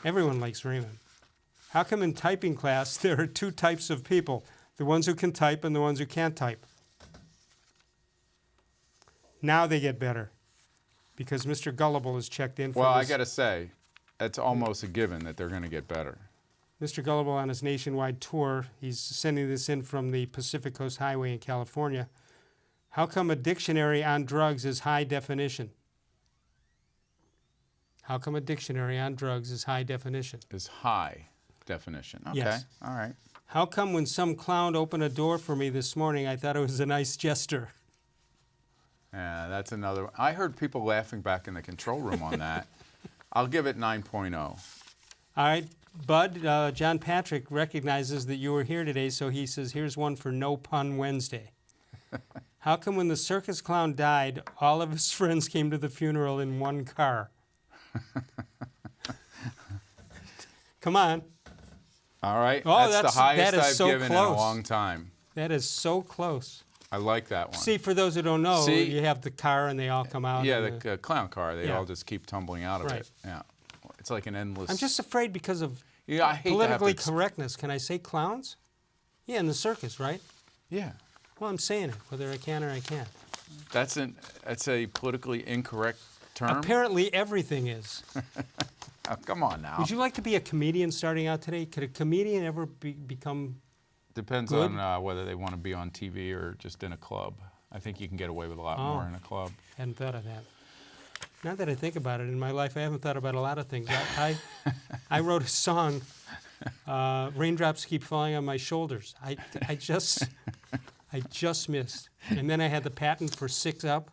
everyone likes Raymond. How come in typing class there are two types of people, the ones who can type and the ones who can't type? Now they get better because Mr. Gullible has checked in for Well, this. I got to say, it's almost a given that they're going to get better. Mr. Gullible on his nationwide tour, he's sending this in from the Pacific Coast Highway in California. How come a dictionary on drugs is high definition? How come a dictionary on drugs is high definition? Is high definition. Okay. Yes. All right. How come when some clown opened a door for me this morning, I thought it was a nice gesture? Yeah, that's another one. I heard people laughing back in the control room on that. I'll give it 9.0. All right, Bud, John Patrick recognizes that you were here today, so he says, here's one for No Pun Wednesday. How come when the circus clown died, all of his friends came to the funeral in one car? Come on. All right. Oh, that's the highest that is I've so given close. in a long time. That is so close. I like that one. See, for those who don't know, See? you have the car and they all come out. Yeah, the clown car. They Yeah. all just keep tumbling out of Right. it. Yeah. It's like an endless. I'm just afraid because of I hate politically to have to correctness. Can I say clowns? Yeah, in the circus, right? Yeah. Well, I'm saying it, whether I can or I can't. That's a politically incorrect term. Apparently, everything is. Oh, come on now. Would you like to be a comedian starting out today? Could a comedian ever become Depends good? on whether they want to be on TV or just in a club. I think you can get away with a lot more in a club. Hadn't thought of that. Now that I think about it, in my life, I haven't thought about a lot of things. I wrote a song, Raindrops Keep Falling on My Shoulders. I just missed. And then I had the patent for 6-up.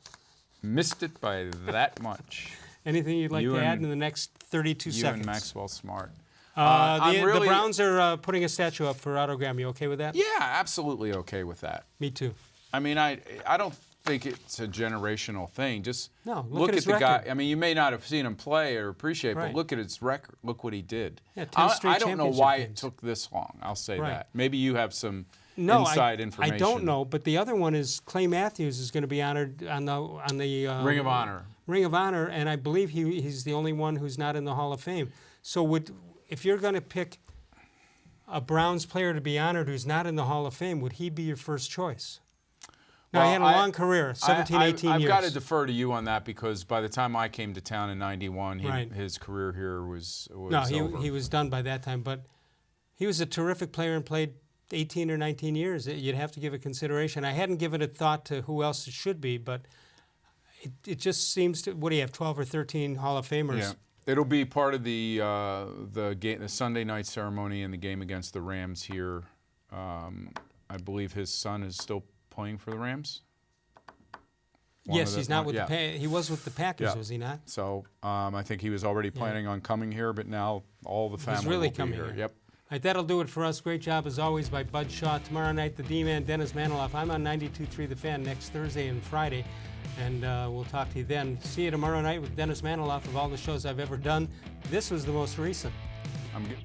Missed it by that much. Anything you'd like to add in the next 32 seconds? You and Maxwell Smart. The Browns are putting a statue up for autogram. You okay with that? Yeah, absolutely okay with that. Me too. I mean, I don't think it's a generational thing. Just look at the his guy. record. I mean, you may not have seen him play or appreciate, Right. but look at his record. Look what he did. Yeah, 10 straight I don't know championship why games. it took this long. I'll say Right. that. Maybe you have some inside information. I don't know, but the other one is Clay Matthews is going to be honored on the Ring of Honor. Ring of Honor, and I believe he's the only one who's not in the Hall of Fame. So if you're going to pick a Browns player to be honored who's not in the Hall of Fame, would he be your first choice? Now, he had a long career, 17, 18 years. I've got to defer to you on that because by the time I came to town in '91, Right. his career here was No, over. he was done by that time, but he was a terrific player and played 18 or 19 years. You'd have to give it consideration. I hadn't given it thought to who else it should be, but it just seems to. What do you have? 12 or 13 Hall of Famers. Yeah. It'll be part of the Sunday night ceremony in the game against the Rams here. I believe his son is still playing for the Rams. Yes, he's not with he was with the Packers, was he not? So I think he was already planning on coming here, but now all the family really will be coming here. here. Yep. All right, that'll do it for us. Great job, as always, by Bud Shaw. Tomorrow night, the D-Man, Dennis Maniloff. I'm on 92.3 The Fan next Thursday and Friday, and we'll talk to you then. See you tomorrow night with Dennis Maniloff. Of all the shows I've ever done, this was the most recent. I'm good.